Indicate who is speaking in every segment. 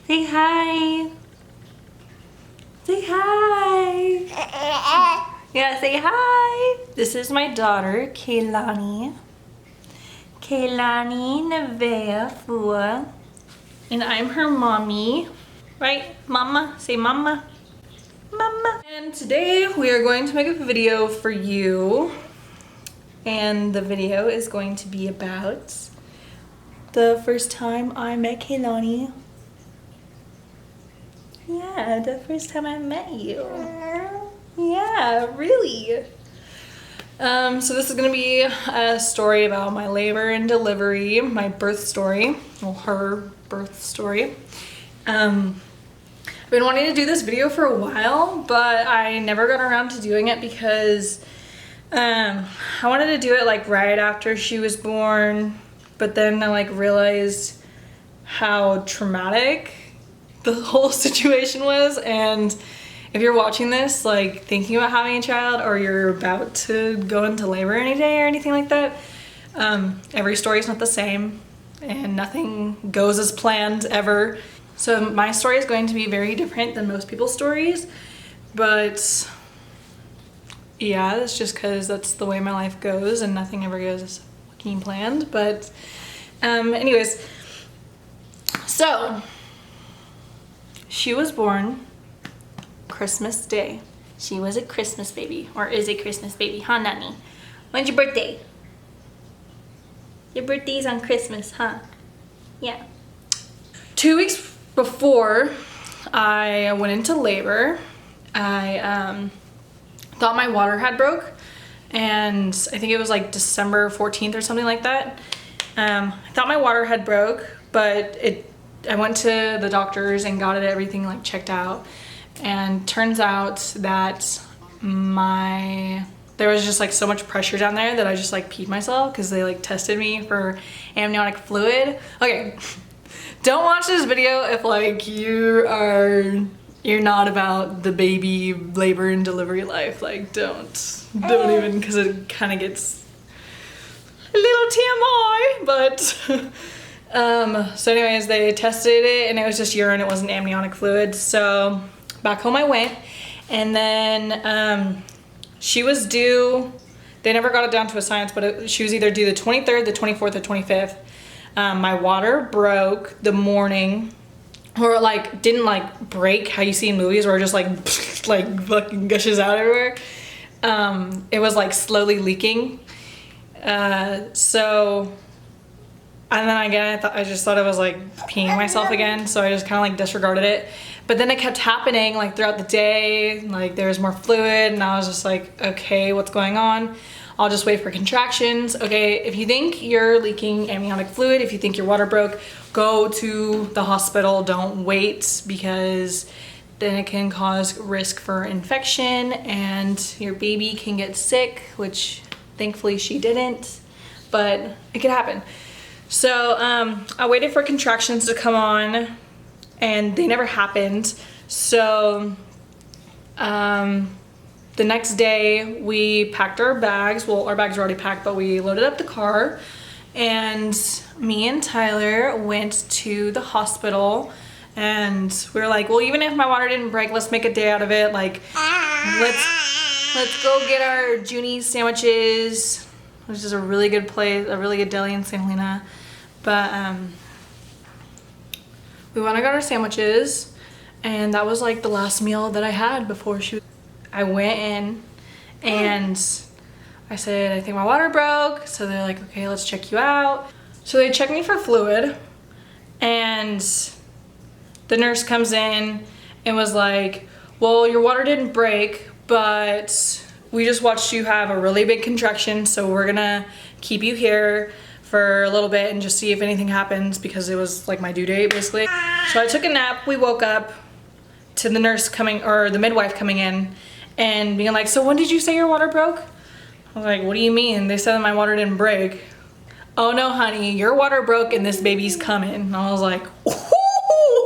Speaker 1: Say hi. Say hi. Yeah, say hi. This is my daughter, Kaylani. Kaylani Nevaeh Fua. And I'm her mommy. Right, mama? Say mama. Mama. And today we are going to make a video for you. And the video is going to be about the first time I met Kaylani. Yeah, the first time I met you. Yeah, really. So this is gonna be a story about my labor and delivery, my birth story, well, her birth story. I've been wanting to do this video for a while, but I never got around to doing it because I wanted to do it like right after she was born, but then I like realized how traumatic the whole situation was. And if you're watching this like thinking about having a child, or you're about to go into labor any day or anything like that, every story is not the same and nothing goes as planned ever. So my story is going to be very different than most people's stories, but yeah, that's just because that's the way my life goes and nothing ever goes as fucking planned. But anyways, so she was born Christmas Day. She was a Christmas baby, or is a Christmas baby, huh, Nani? When's your birthday? Your birthday's on Christmas, huh? Yeah. 2 weeks before I went into labor, I thought my water had broke, and I think it was like December 14th or something like that. I thought my water had broke, but I went to the doctors and got everything like checked out, and turns out that there was just like so much pressure down there that I just like peed myself because they like tested me for amniotic fluid. Okay, don't watch this video if like you're not about the baby labor and delivery life. Like don't even, because it kind of gets a little TMI, but so anyways, they tested it and it was just urine, it wasn't amniotic fluid. So back home I went, and then she was due, they never got it down to a science, but she was either due the 23rd, the 24th, or 25th. My water broke the morning, or it like didn't like break how you see in movies where it just like like fucking gushes out everywhere. It was like slowly leaking. And then again, I just thought I was like peeing myself again, so I just kind of like disregarded it. But then it kept happening like throughout the day, like there was more fluid, and I was just like, okay, what's going on? I'll just wait for contractions. Okay, if you think you're leaking amniotic fluid, if you think your water broke, go to the hospital. Don't wait, because then it can cause risk for infection and your baby can get sick, which thankfully she didn't, but it could happen. So I waited for contractions to come on, and they never happened. So the next day we packed our bags. Well, our bags were already packed, but we loaded up the car, and me and Tyler went to the hospital, and we were like, well, even if my water didn't break, let's make a day out of it. Like, let's go get our Junie's sandwiches, which is a really good place, a really good deli in St. Helena. But we went and got our sandwiches, and that was like the last meal that I had before I went in, and I said, I think my water broke. So they're like, okay, let's check you out. So they checked me for fluid, and the nurse comes in and was like, well, your water didn't break, but we just watched you have a really big contraction, so we're gonna keep you here for a little bit and just see if anything happens, because it was like my due date basically. So I took a nap. We woke up to the nurse coming, or the midwife coming in and being like, so when did you say your water broke? I was like, what do you mean? They said that my water didn't break. Oh no, honey, your water broke and this baby's coming. And I was like,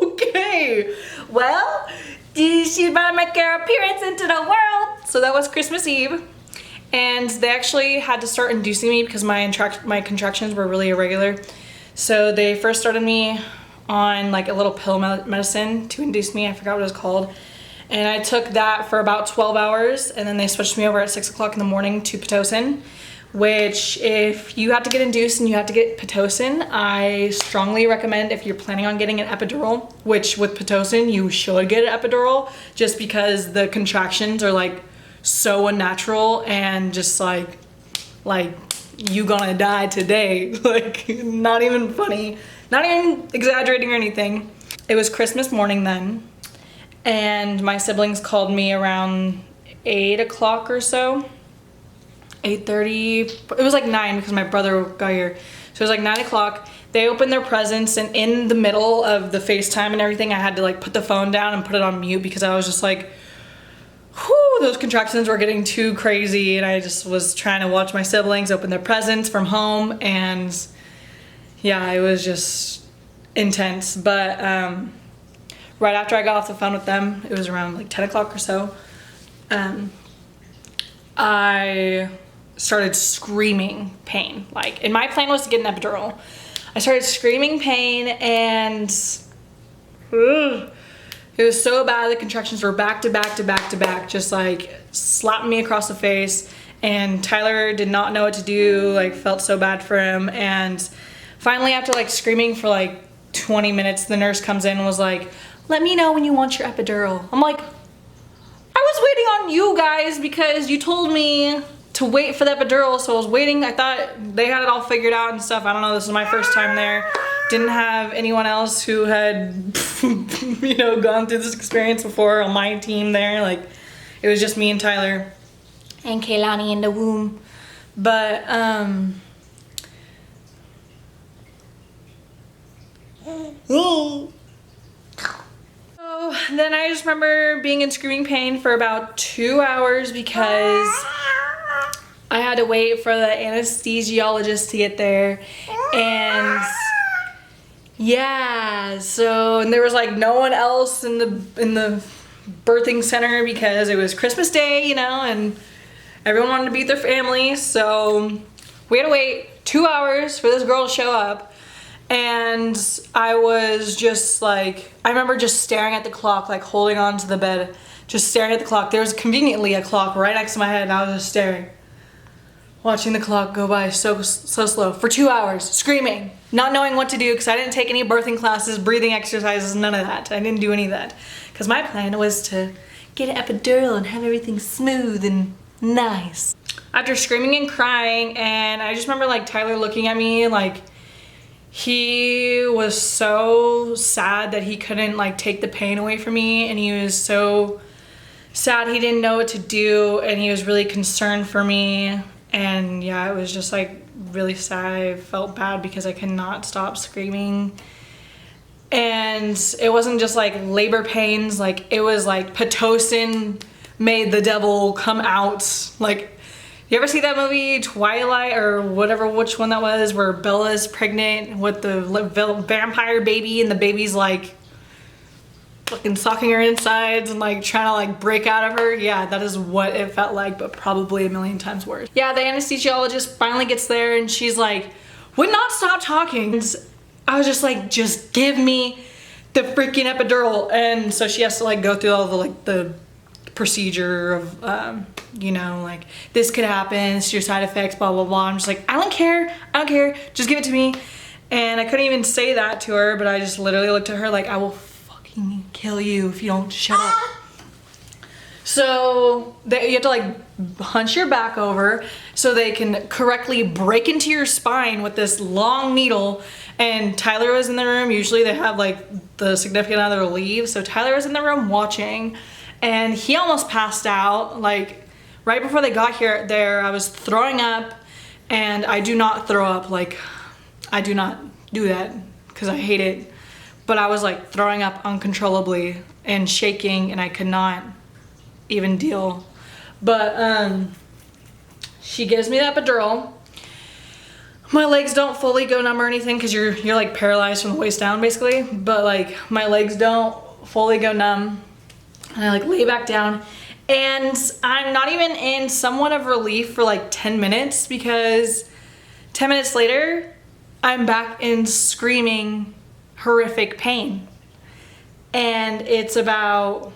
Speaker 1: okay, well, she's about to make her appearance into the world. So that was Christmas Eve. And they actually had to start inducing me because my contractions were really irregular. So they first started me on like a little pill medicine to induce me. I forgot what it was called. And I took that for about 12 hours, and then they switched me over at 6 o'clock in the morning to Pitocin, which if you have to get induced and you have to get Pitocin, I strongly recommend, if you're planning on getting an epidural, which with Pitocin you should get an epidural, just because the contractions are like so unnatural and just like you gonna die today. Like, not even funny, not even exaggerating or anything. It was Christmas morning then, and my siblings called me around 8 o'clock or so. 8:30, it was like 9 because my brother got here. So it was like 9 o'clock. They opened their presents, and in the middle of the FaceTime and everything, I had to like put the phone down and put it on mute because I was just like, whew, those contractions were getting too crazy, and I just was trying to watch my siblings open their presents from home, and yeah, it was just intense. But right after I got off the phone with them, it was around like 10 o'clock or so, I started screaming pain. Like, and my plan was to get an epidural. I started screaming pain, and it was so bad. The contractions were back to back to back to back, just like slapping me across the face. And Tyler did not know what to do, like felt so bad for him. And finally, after like screaming for like 20 minutes, the nurse comes in and was like, let me know when you want your epidural. I'm like, I was waiting on you guys because you told me to wait for the epidural, so I was waiting. I thought they had it all figured out and stuff. I don't know, this is my first time there. Didn't have anyone else who had, you know, gone through this experience before on my team there. Like, it was just me and Tyler and Kaylani in the womb. But, so then I just remember being in screaming pain for about 2 hours because I had to wait for the anesthesiologist to get there. And yeah, so, and there was like no one else in the birthing center because it was Christmas Day, you know, and everyone wanted to be with their family. So we had to wait 2 hours for this girl to show up. And I was just like, I remember just staring at the clock, like holding on to the bed, just staring at the clock. There was conveniently a clock right next to my head, and I was just staring, watching the clock go by so slow for 2 hours, screaming, not knowing what to do because I didn't take any birthing classes, breathing exercises, none of that. I didn't do any of that because my plan was to get an epidural and have everything smooth and nice. After screaming and crying, and I just remember like Tyler looking at me like he was so sad that he couldn't like take the pain away from me, and he was so sad he didn't know what to do, and he was really concerned for me. And yeah, it was just like really sad. I felt bad because I could not stop screaming. And it wasn't just like labor pains, like it was like Pitocin made the devil come out. Like, you ever see that movie Twilight or whatever, which one that was, where Bella's pregnant with the vampire baby and the baby's like fucking sucking her insides and like trying to like break out of her? Yeah, that is what it felt like, but probably a million times worse. Yeah, the anesthesiologist finally gets there and she's like, would not stop talking. And I was just like, just give me the freaking epidural. And so she has to like go through all the like the procedure of you know, like this could happen, it's your side effects, blah blah blah. I'm just like, I don't care, just give it to me. And I couldn't even say that to her, but I just literally looked at her like, I will fucking kill you if you don't shut up. So you have to like hunch your back over so they can correctly break into your spine with this long needle. And Tyler was in the room. Usually they have like the significant other leave, so Tyler was in the room watching, and he almost passed out. Like right before they got there, I was throwing up, and I do not throw up. Like, I do not do that because I hate it. But I was like throwing up uncontrollably and shaking, and I could not even deal. But she gives me the epidural. My legs don't fully go numb or anything because you're like paralyzed from the waist down basically. But like my legs don't fully go numb. And I like lay back down, and I'm not even in somewhat of relief for like 10 minutes because 10 minutes later, I'm back in screaming, horrific pain. And it's about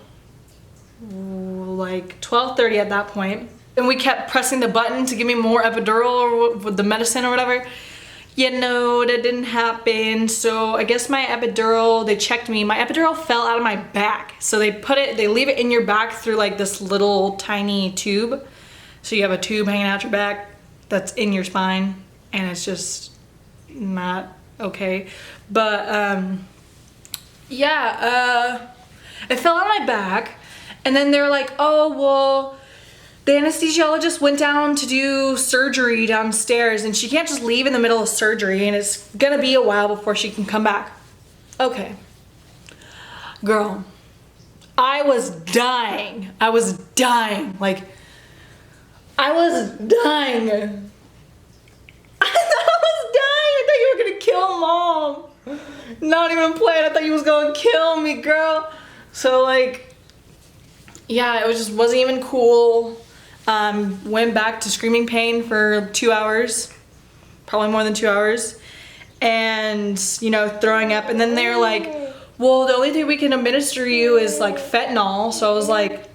Speaker 1: like 12:30 at that point. And we kept pressing the button to give me more epidural or with the medicine or whatever. You know, that didn't happen. So I guess my epidural, they checked me. My epidural fell out of my back. So they leave it in your back through like this little tiny tube. So you have a tube hanging out your back that's in your spine, and it's just not okay. But yeah, it fell on my back, and then they're like, oh, well, the anesthesiologist went down to do surgery downstairs, and she can't just leave in the middle of surgery, and it's gonna be a while before she can come back. Okay. Girl, I was dying. I was dying. Like, I was dying. I thought you were gonna kill Mom. Not even playing. I thought you was gonna kill me, girl. So like, yeah, it wasn't even cool. Went back to screaming pain for 2 hours, probably more than 2 hours, and you know, throwing up. And then they're like, well, the only thing we can administer you is like fentanyl. So I was like,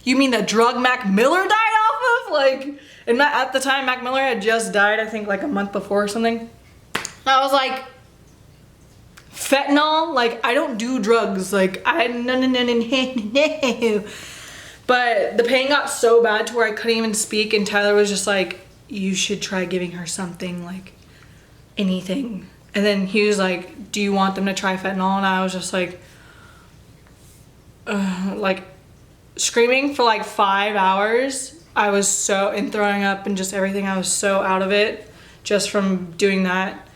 Speaker 1: you mean the drug Mac Miller died off of? Like, and at the time Mac Miller had just died, I think like a month before or something. And I was like, fentanyl? Like, I don't do drugs. Like, no. But the pain got so bad to where I couldn't even speak, and Tyler was just like, you should try giving her something, like anything. And then he was like, do you want them to try fentanyl? And I was just like screaming for like 5 hours. I was so, and throwing up and just everything. I was so out of it just from doing that.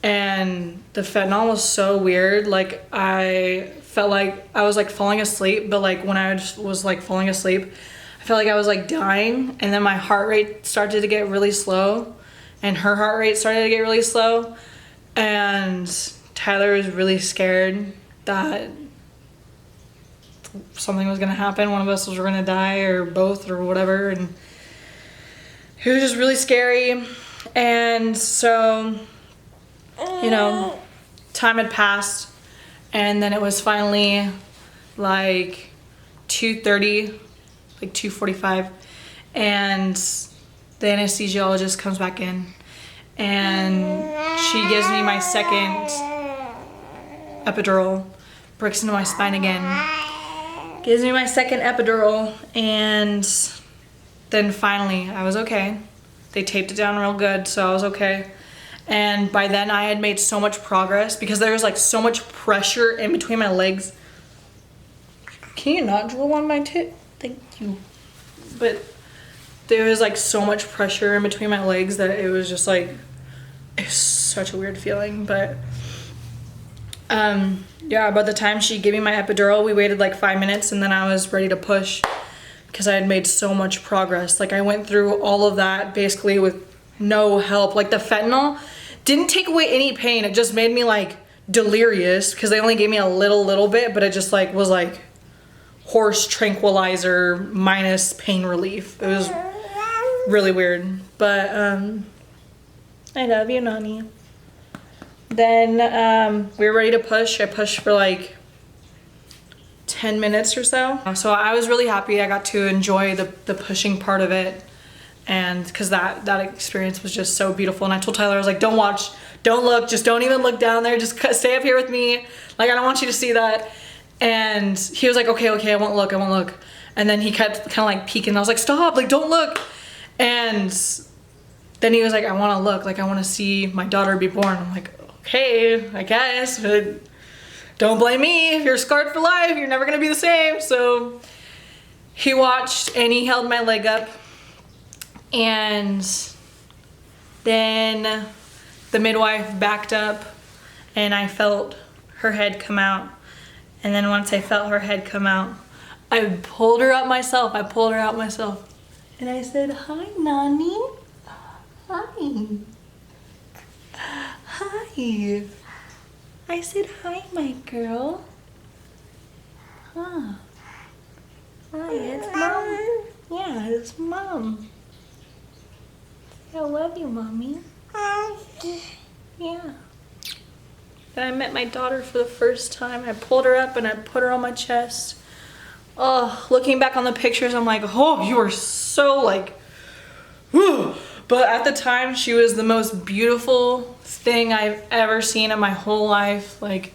Speaker 1: And the fentanyl was so weird. Like, I felt like I was like falling asleep, but like when I was like falling asleep, I felt like I was like dying, and then my heart rate started to get really slow, and her heart rate started to get really slow, and Tyler was really scared that something was gonna happen. One of us was gonna die, or both, or whatever, and it was just really scary. And so, you know, time had passed, and then it was finally like 2:30, like 2:45, and the anesthesiologist comes back in, and she gives me my second epidural, breaks into my spine again, gives me my second epidural, and then finally I was okay. They taped it down real good, so I was okay. And by then I had made so much progress because there was like so much pressure in between my legs. Can you not drool on my tit? Thank you. But there was like so much pressure in between my legs that it was just like, it was such a weird feeling. But yeah, by the time she gave me my epidural, we waited like 5 minutes, and then I was ready to push because I had made so much progress. Like, I went through all of that basically with no help. Like, the fentanyl didn't take away any pain. It just made me like delirious because they only gave me a little bit, but it just like was like horse tranquilizer minus pain relief. It was really weird. But I love you, Nani. Then we were ready to push. I pushed for like 10 minutes or so. So I was really happy I got to enjoy the pushing part of it. And because that experience was just so beautiful. And I told Tyler, I was like, don't watch, don't look, just don't even look down there. Just stay up here with me. Like, I don't want you to see that. And he was like, okay, I won't look. And then he kept kind of like peeking. I was like, stop, like, don't look. And then he was like, I want to look. Like, I want to see my daughter be born. I'm like, okay, I guess. But don't blame me. If you're scarred for life, you're never going to be the same. So he watched, and he held my leg up. And then the midwife backed up, and I felt her head come out. And then once I felt her head come out, I pulled her out myself. And I said, hi, Nani. Hi. Hi. I said, hi, my girl. Huh. Hi, it's Mom. Yeah, it's Mom. I love you, Mommy. Yeah. that I met my daughter for the first time. I pulled her up and I put her on my chest. Oh, looking back on the pictures, I'm like, oh, you are so like, whew. But at the time, she was the most beautiful thing I've ever seen in my whole life. Like,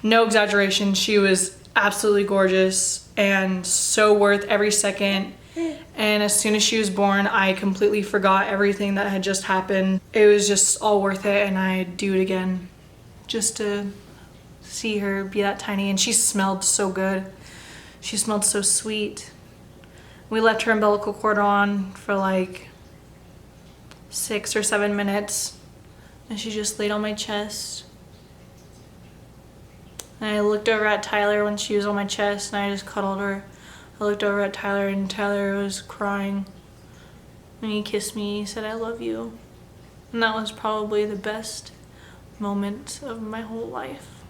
Speaker 1: no exaggeration, she was absolutely gorgeous and so worth every second. And as soon as she was born, I completely forgot everything that had just happened. It was just all worth it, and I'd do it again just to see her be that tiny. And she smelled so good. She smelled so sweet. We left her umbilical cord on for like 6 or 7 minutes, and she just laid on my chest. And I looked over at Tyler when she was on my chest, and I just cuddled her. I looked over at Tyler, and Tyler was crying. And he kissed me, he said, I love you. And that was probably the best moment of my whole life.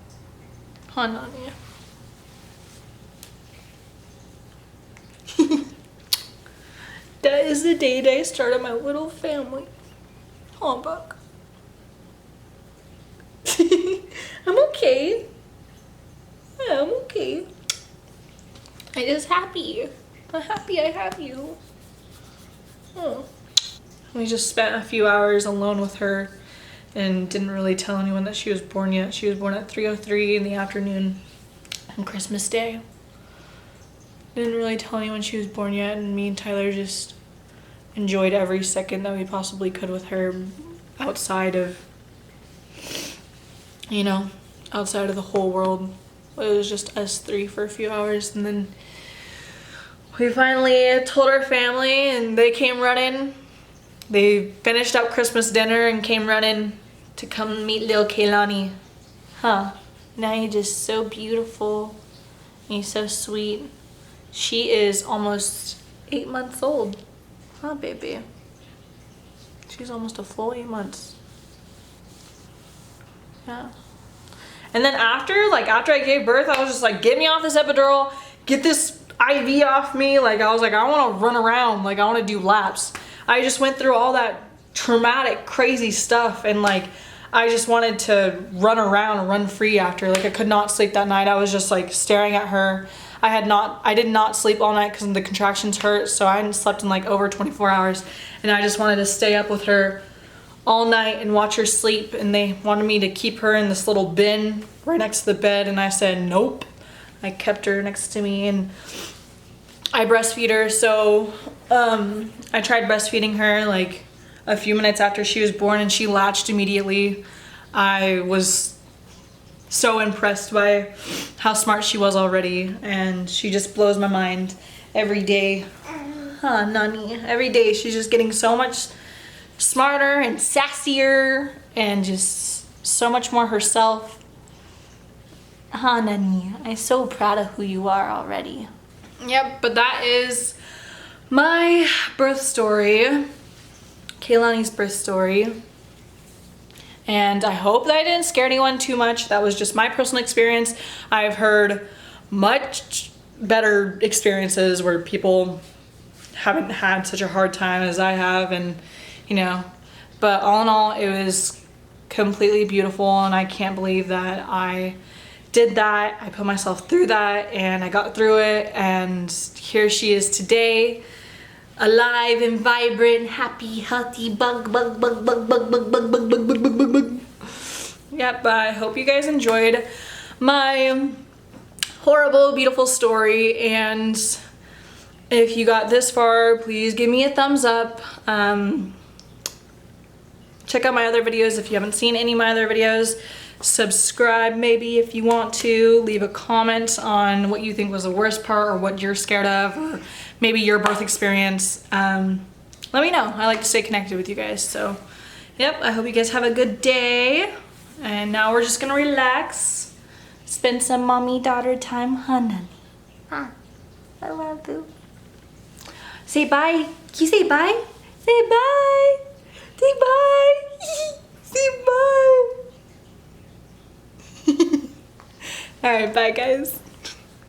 Speaker 1: Huh, Nanya? That is the day that I started my little family. Oh, Buck. I'm okay. Yeah, I'm okay. I'm just happy. I'm happy I have you. Oh. We just spent a few hours alone with her and didn't really tell anyone that she was born yet. She was born at 3:03 in the afternoon on Christmas Day. Didn't really tell anyone she was born yet, and me and Tyler just enjoyed every second that we possibly could with her outside of, you know, outside of the whole world. It was just us three for a few hours, and then we finally told our family, and they came running. They finished up Christmas dinner and came running to come meet little Kaylani. Huh, now you're just so beautiful, and you're so sweet. She is almost 8 months old. Huh, baby? She's almost a full 8 months. Yeah. And then after I gave birth, I was just like, get me off this epidural, get this IV off me. Like, I was like, I want to run around, like I want to do laps. I just went through all that traumatic, crazy stuff, and like, I just wanted to run around and run free after. Like, I could not sleep that night. I was just like staring at her. I did not sleep all night because the contractions hurt, so I hadn't slept in like over 24 hours, and I just wanted to stay up with her all night and watch her sleep. And they wanted me to keep her in this little bin right next to the bed, and I said nope. I kept her next to me, and I breastfeed her. So I tried breastfeeding her like a few minutes after she was born, and she latched immediately. I was so impressed by how smart she was already, and she just blows my mind every day. Huh, Nani? Every day she's just getting so much smarter and sassier and just so much more herself. Huh, Nani? I'm so proud of who you are already. Yep, but that is my birth story, Kaylani's birth story. And I hope that I didn't scare anyone too much. That was just my personal experience. I've heard much better experiences where people haven't had such a hard time as I have, and you know, but all in all, it was completely beautiful, and I can't believe that I did that. I put myself through that, and I got through it, and here she is today, alive and vibrant, happy, healthy, bug. Yep, but I hope you guys enjoyed my horrible, beautiful story, and if you got this far, please give me a thumbs up. Check out my other videos if you haven't seen any of my other videos. Subscribe maybe if you want to. Leave a comment on what you think was the worst part, or what you're scared of, or maybe your birth experience. Let me know. I like to stay connected with you guys. So, yep, I hope you guys have a good day. And now we're just gonna relax. Spend some mommy-daughter time, honey. Huh? I love you. Say bye. Can you say bye? Say bye. Say bye. Say bye. All right, bye guys.